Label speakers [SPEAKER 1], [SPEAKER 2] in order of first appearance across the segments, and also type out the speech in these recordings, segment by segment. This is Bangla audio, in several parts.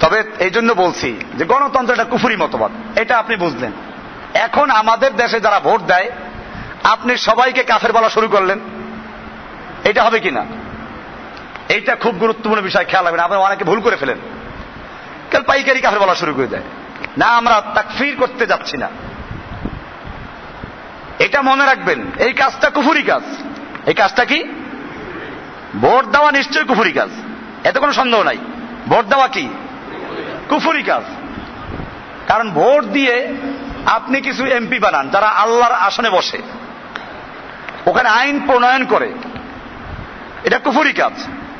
[SPEAKER 1] তবে এই জন্য বলছি যে গণতন্ত্র এটা কুফরি মতবাদ, এটা আপনি বুঝলেন। এখন আমাদের দেশে যারা ভোট দেয়, আপনি সবাইকে কাফের বলা শুরু করলেন, এটা হবে কিনা? এইটা খুব গুরুত্বপূর্ণ বিষয়, খেয়াল রাখবেন। আপনি অনেকে ভুল করে ফেলেন, কাল পাইকারি কাফের বলা শুরু করে দেয়। না, আমরা তাকফির করতে যাচ্ছি না, এটা মনে রাখবেন। এই কাজটা কুফরি কাজ। এই কাজটা কি? ভোট দেওয়া নিশ্চয়ই কুফরি কাজ, এতে কোনো সন্দেহ নাই। ভোট দেওয়া কি কুফরি কাজ? কারণ ভোট দিয়ে আপনি কিছু এমপি বানান যারা আল্লাহর আসনে বসে, ওখানে আইন প্রণয়ন করে, এটা কুফরি কাজ।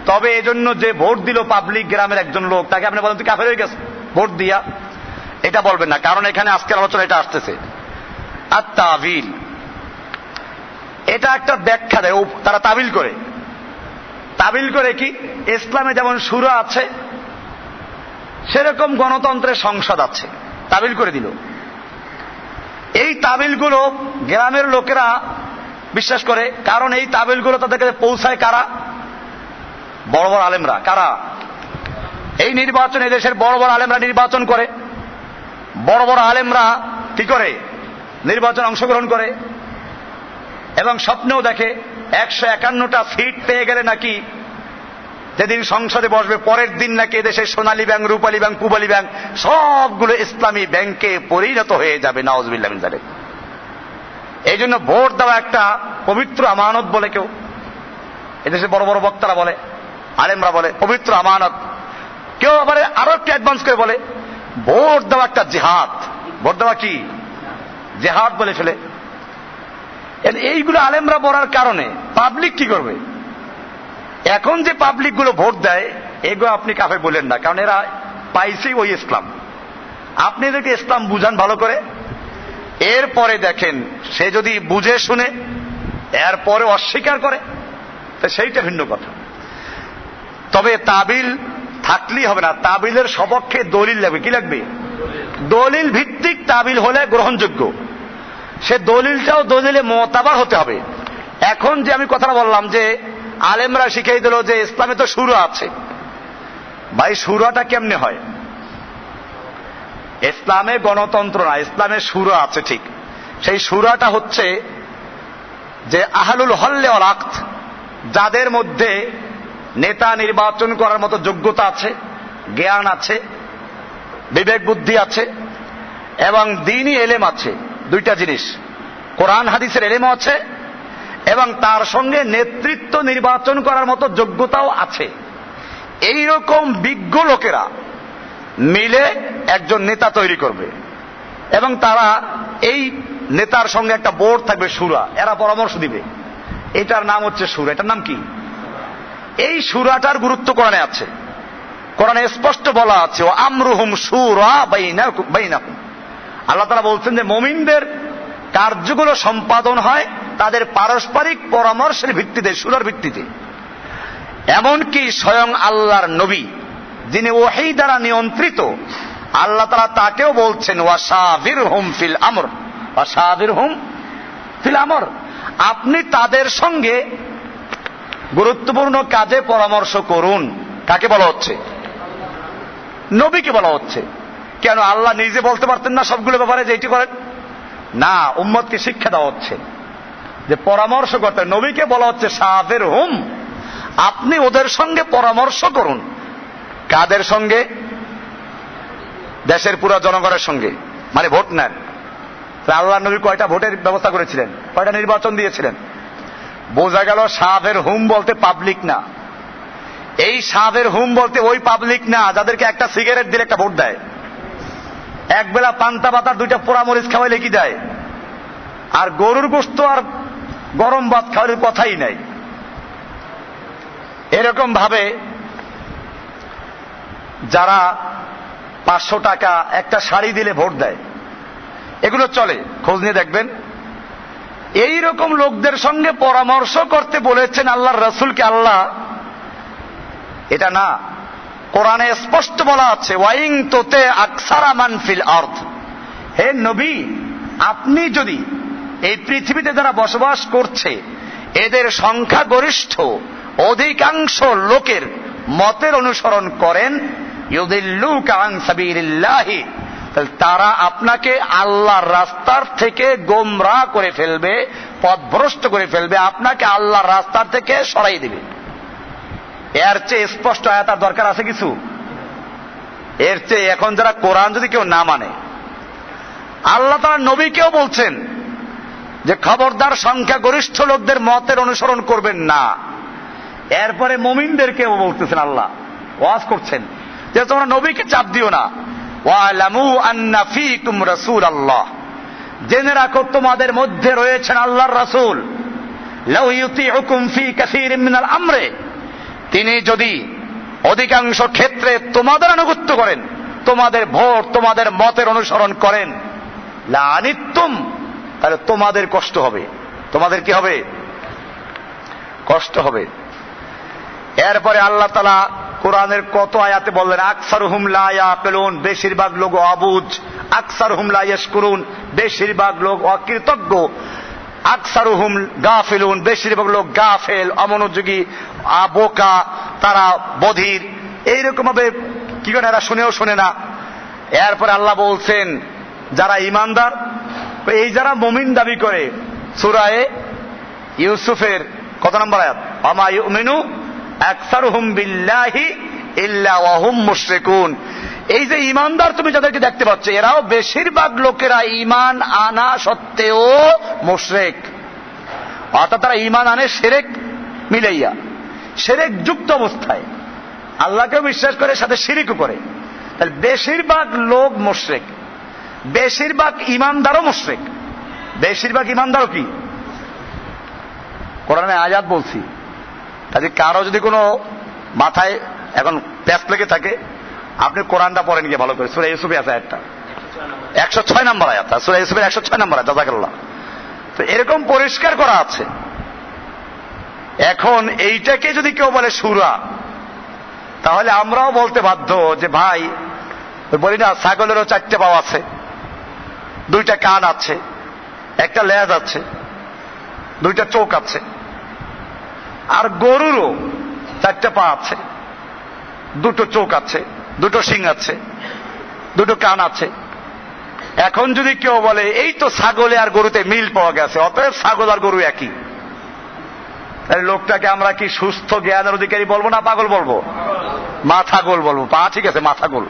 [SPEAKER 1] তবে এজন্য যে ভোট দিল পাবলিক গ্রামের একজন লোক, তাকে আপনি বলেন তুই কাফের হয়ে গেছে ভোট দিয়া, এটা বলবেন না। কারণ এখানে আজকের আলোচনা এটা আসতেছে। আর তাবিল, এটা একটা ব্যাখ্যা দেয়, তারা তাবিল করে। তাবিল করে কি? ইসলামে যেমন শুরা আছে সেরকম গণতন্ত্রের সংসদ আছে, তাবিল করে দিল। এই তাবিলগুলো গ্রামের লোকেরা বিশ্বাস করে, কারণ এই তাবিলগুলো তাদের কাছে পৌঁছায় কারা? বড় বড় আলেমরা। কারা? এই নির্বাচন, এই দেশের বড় বড় আলেমরা নির্বাচন করে। বড় বড় আলেমরা কি করে? নির্বাচন অংশগ্রহণ করে এবং স্বপ্নেও দেখে 151টা সিট পেয়ে গেলে নাকি যেদিন সংসদে বসবে পরের দিন নাকি এদেশের সোনালী ব্যাংক, রূপালী ব্যাংক, পূবালী ব্যাংক সবগুলো ইসলামী ব্যাংকে পরিণত হয়ে যাবে। নাউজুবিল্লাহ মিন যালিক। এই জন্য ভোট দেওয়া একটা পবিত্র আমানত বলে কেউ, এদেশে বড় বড় বক্তারা বলে, আলেমরা বলে পবিত্র আমানত। কেউ আবার আরো একটু অ্যাডভান্স করে বলে ভোট দেওয়া একটা জিহাদ। ভোট দেওয়া কি? জিহাদ বলে ফেলে। এইগুলো আলেমরা বলার কারণে পাবলিক কি করবে? এখন যে পাবলিক গুলো ভোট দেয়, এগুলো আপনি কাফের বলেন না, কারণ এরা পাইছে ওই ইসলাম। আপনি এদেরকে ইসলাম বুঝান ভালো করে, এরপরে দেখেন সে যদি বুঝে শুনে এরপরে অস্বীকার করে, সেইটা ভিন্ন কথা। তবে তাবিল থাকলেই হবে না, তাবিলের সপক্ষে দলিল লাগবে। কি লাগবে? দলিল ভিত্তিক তাবিল হলে গ্রহণযোগ্য। সে দলিলটাও দলিলে মোতাবার হতে হবে। এখন যে আমি কথাটা বললাম যে আলেমরা শিখিয়ে দিল যে ইসলামে তো শুরা আছে, ভাই শুরাটা কেমনে হয়? ইসলামে গণতন্ত্র না, ইসলামে শুরা আছে ঠিক। সেই শুরাটা হচ্ছে যে আহলুল হল্লে ওয়াল আকদ, যাদের মধ্যে নেতা নির্বাচন করার মতো যোগ্যতা আছে, জ্ঞান আছে, বিবেক বুদ্ধি আছে এবং দ্বীনি এলেম আছে। দুইটা জিনিস, কোরআন হাদিসের এলেমও আছে এবং তার সঙ্গে নেতৃত্ব নির্বাচন করার মতো যোগ্যতাও আছে। এই রকম বিজ্ঞ লোকেরা মিলে একজন নেতা তৈরি করবে এবং তারা এই নেতার সঙ্গে একটা বোর্ড থাকবে, শুরা, এরা পরামর্শ দিবে। এটার নাম হচ্ছে শুরা। এটার নাম কি? এই শুরাটার গুরুত্ব কোরআনে আছে। কোরআনে স্পষ্ট বলা আছে ও আমরুহুম শুরা বাইনাহুম। আল্লাহ তাআলা বলছেন যে মুমিনদের কার্যগুলো সম্পাদন হয় তাদের পারস্পরিক পরামর্শের ভিত্তিতে, শুরার ভিত্তিতে। এমনকি স্বয়ং আল্লাহর নবী যিনি ওহী দ্বারা নিয়ন্ত্রিত, আল্লাহ তাআলা তাকেও বলছেন ওয়াশাবিরহুম ফিল আমর, ওয়াশাবিরহুম ফিল আমর। আপনি তাদের সঙ্গে গুরুত্বপূর্ণ কাজে পরামর্শ করুন। কাকে বলা হচ্ছে? নবীকে বলা হচ্ছে। কেন আল্লাহ নিজে বলতে পারতেন না সবগুলো ব্যাপারে যে এটি করেন? না, উম্মতকে শিক্ষা দেওয়া হচ্ছে যে পরামর্শ করতে। নবীকে বলা হচ্ছে শাবিরহুম, আপনি ওদের সঙ্গে পরামর্শ করুন। কাদের সঙ্গে? দেশের পুরো জনগণের সঙ্গে, মানে ভোট নেন। আল্লাহ নবী কয়টা ভোটের ব্যবস্থা করেছিলেন? কয়টা নির্বাচন দিয়েছিলেন? বোঝা গেল শাবিরহুম বলতে পাবলিক না। এই শাবিরহুম বলতে ওই পাবলিক না যাদেরকে একটা সিগারেট দিলে একটা ভোট দেয়, একবেলা পান্তা পাতার দুইটা পোড়ামরিচ খাওয়াইলে কি দেয়, আর গরুর গোশত আর গরম ভাত খাওয়ার কথাই নাই। এরকম ভাবে যারা 500 টাকা একটা শাড়ি দিলে ভোট দেয়, এগুলো চলে, খোঁজ নিয়ে দেখবেন। এই রকম লোকদের সঙ্গে পরামর্শ করতে বলেছেন আল্লাহর রাসূলকে আল্লাহ। এটা না, কোরআনে স্পষ্ট বলা আছে ওয়াইং তোতে আকসারা মান ফিল আরদ, হে নবী আপনি যদি এই পৃথিবীতে যারা বসবাস করছে এদের সংখ্যাগরিষ্ঠ অধিকাংশ লোকের মতের অনুসরণ করেন, ইউদিল্লুকা আন সাবিলিল্লাহি, তারা আপনাকে আল্লাহর রাস্তার থেকে গোমরাহ করে ফেলবে, পথভ্রষ্ট করে ফেলবে, আপনাকে আল্লাহর রাস্তার থেকে সরাই দিবে। এর চেয়ে স্পষ্ট আয়াত আর দরকার আছে কিছু? এর চেয়ে এখন যারা কোরআন যদি কেউ না মানে, আল্লাহ তাআলা নবীকেও বলছেন যে খবরদার সংখ্যাগরিষ্ঠ লোকদের মতের অনুসরণ করবেন না। এরপরে মুমিনদেরকেও বলতেছেন, আল্লাহ ওয়াজ করছেন যে তোমরা নবীকে চাপ দিও না। ওয়ালামু আন্না ফীকুম রাসূলাল্লাহ, জেনে রাখো তোমাদের মধ্যে রয়েছেন আল্লাহর রাসূল। লাউ ইউতিউকুম ফী কাসীরিম মিনাল আমরে, তিনি যদি অধিকাংশ ক্ষেত্রে তোমাদের আনুগত্য করেন, তোমাদের ভোট তোমাদের মতের অনুসরণ করেন, লা আনিতুম, তাহলে তোমাদের কষ্ট হবে। তোমাদের কি হবে? কষ্ট হবে। এরপরে আল্লাহ তাআলা কোরআনের কত আয়াতে বললেন আকসারুহুম লা ইয়াকিলুন, বেশিরভাগ লোক অবুঝ। আকসারুহুম লা ইয়াশকুরুন, বেশিরভাগ লোক অকৃতজ্ঞ। আকসারুহুম গাফিলুন, বেশিরভাগ লোক গাফেল, অমনোযোগী, বোকা, তারা বধির। এইরকম ভাবে কি করে এরা শুনেও শোনে না। এরপরে আল্লাহ বলছেন যারা ইমানদার, এই যারা মুমিন দাবি করে, সূরা ইউসুফের কত নম্বর আয়াত? আমা ইউমিনু আকসারুহুম বিল্লাহি ইল্লা ওয়া হুম মুশরিকুন। এই যে ইমানদার তুমি যাদেরকে দেখতে পাচ্ছ, এরাও বেশিরভাগ লোকেরা ইমান আনা সত্ত্বেও মুশরিক। অর্থাৎ তারা ইমান আনে শিরক মিলাইয়া, শিরক যুক্ত অবস্থায় আল্লাহকেও বিশ্বাস করে, সাথে শিরকও করে। তাহলে বেশিরভাগ লোক মুশরিক, বেশিরভাগ ইমানদারও মুশরিক। বেশিরভাগ ইমানদারও কি? কোরআনে আয়াত বলছি। কাজে কারো যদি কোনো মাথায় এখন প্যাচ লেগে থাকে, আপনি কোরআনটা পড়েন গিয়ে ভালো করে। সূরা ইউসুফে আছে আয়াতটা, 106 নম্বর আয়াত, সূরা ইউসুফের 106 নম্বর আয়াত। জাযাকাল্লাহ। তো এরকম পরিষ্কার করা আছে। এখন এইটাকে যদি কেউ বলে সূরা, তাহলে আমরাও বলতে বাধ্য যে ভাই, বলি না ছাগলেরও 4টে পা আছে, 2টা কান আছে, একটা লেজ আছে, 2টা চোখ আছে। আর গরুরও 4টে পা আছে, 2টো চোখ আছে, 2টো শিং আছে, 2টো কান আছে। এখন যদি কেউ বলে এই তো ছাগলে আর গরুতে মিল পাওয়া গেছে, অতএব ছাগল আর গরু একই, তাহলে লোকটাকে আমরা কি সুস্থ জ্ঞানের অধিকারী বলবো না পাগল বলবো? মাথা গোল বলবো। পা ঠিক আছে, মাথা গোল।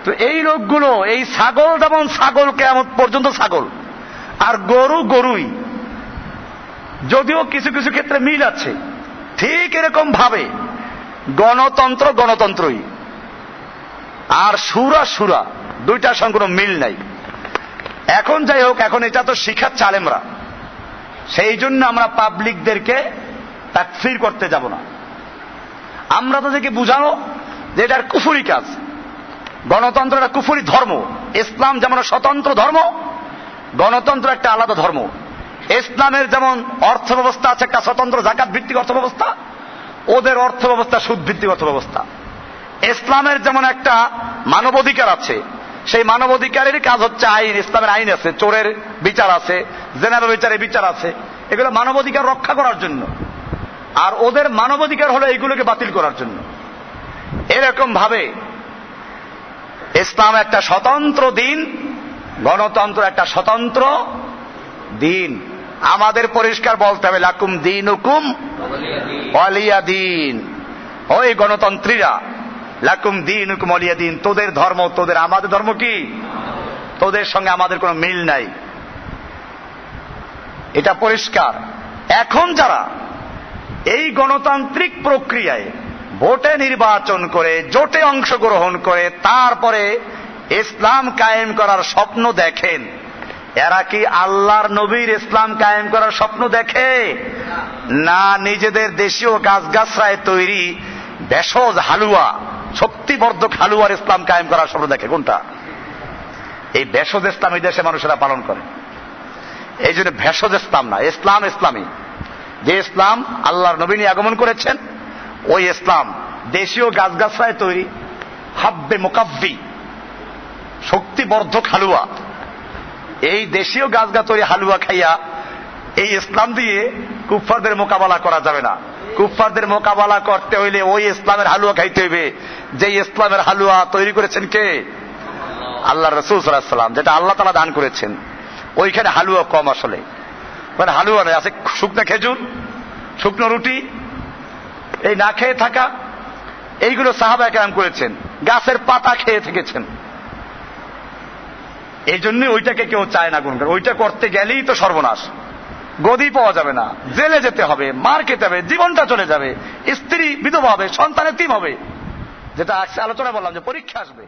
[SPEAKER 1] তো এই লোকগুলো, এই ছাগল যেমন ছাগল, কিয়ামত পর্যন্ত ছাগল, আর গরু গরুই, যদিও কিছু কিছু ক্ষেত্রে মিল আছে, ঠিক এরকম ভাবে গণতন্ত্র গণতন্ত্রই, আর সুরা সুরা, দুইটার সঙ্গে কোনো মিল নাই। এখন যাই হোক, এখন এটা তো শিখাচ্ছে আলেমরা, সেই জন্য আমরা পাবলিকদেরকে তাকফির করতে যাব না। আমরা তাদেরকে বুঝানো যে এটার কুফরি কাজ। গণতন্ত্র একটা কুফরি ধর্ম। ইসলাম যেমন স্বতন্ত্র ধর্ম, গণতন্ত্র একটা আলাদা ধর্ম। ইসলামের যেমন অর্থ ব্যবস্থা আছে একটা স্বতন্ত্র জাকাত ভিত্তিক অর্থ ব্যবস্থা, ওদের অর্থ ব্যবস্থা সুদ ভিত্তিক অর্থ ব্যবস্থা। ইসলামের যেমন একটা মানবাধিকার আছে, সেই মানবাধিকারের কাজ হচ্ছে আইন। ইসলামের আইন আছে, চোরের বিচার আছে, জেনারেল বিচারের বিচার আছে, এগুলো মানবাধিকার রক্ষা করার জন্য। আর ওদের মানবাধিকার হলো এইগুলোকে বাতিল করার জন্য। এরকম ভাবে ইসলাম একটা স্বতন্ত্র দিন, গণতন্ত্র একটা স্বতন্ত্র দিন। আমাদের পরিষ্কার বলতে হবে লাকুম দীনুকুম ওয়ালিয়া দিন। ওই গণতন্ত্রীরা, লাকুম দীনুকুম ওয়ালিয়া দিন, তোদের ধর্ম তোদের, আমাদের ধর্ম কি? তোদের সঙ্গে আমাদের কোনো মিল নাই, এটা পরিষ্কার। এখন যারা এই গণতান্ত্রিক প্রক্রিয়ায় ভোটে নির্বাচন করে, জোটে অংশগ্রহণ করে, তারপরে ইসলাম কায়েম করার স্বপ্ন দেখেন, এরা কি আল্লাহর নবীর ইসলাম কায়েম করার স্বপ্ন দেখে? না নিজেদের দেশীয় গাছগাছরায় তৈরি ভেষজ হালুয়া, শক্তিবর্ধক হালুয়ার ইসলাম কায়েম করার স্বপ্ন দেখে? কোনটা? এই ভেষজ ইসলাম এই দেশে মানুষেরা পালন করে। এই জন্য ভেষজ ইসলাম না, ইসলাম ইসলামী। যে ইসলাম আল্লাহর নবী নিয়ে আগমন করেছেন, ওই ইসলাম দেশীয় গাছগাছরায় তৈরি হাব্বে মুকাব্বি, শক্তিবর্ধক হালুয়া। এই দেশীয় গাছগাছ তৈরি হালুয়া খাইয়া এই ইসলাম দিয়ে কুফফারদের মোকাবেলা করা যাবে না। কুফফারদের মোকাবেলা করতে হইলে ওই ইসলামের হালুয়া খাইতে হইবে যে ইসলামের হালুয়া তৈরি করেছেন কে? আল্লাহ রাসূল সাল্লাল্লাহু আলাইহি ওয়াসাল্লাম, যেটা আল্লাহ তাআলা দান করেছেন। ওইখানে হালুয়া কম, আসলে মানে হালুয়া নয়, আছে শুকনো খেজুর, শুকনো রুটি, এই না খেয়ে থাকা, এইগুলো সাহাবায়ে কেরাম করেছেন, গাছের পাতা খেয়ে থেকেছেন। এই জন্যই ওইটাকে কেউ চায় না গুণ করে। ওইটা করতে গেলেই তো সর্বনাশ, গদি পাওয়া যাবে না, জেলে যেতে হবে, মার খেতে হবে, জীবনটা চলে যাবে, স্ত্রী বিধবা হবে, সন্তানের তিম হবে, যেটা আলোচনা বললাম যে পরীক্ষা আসবে।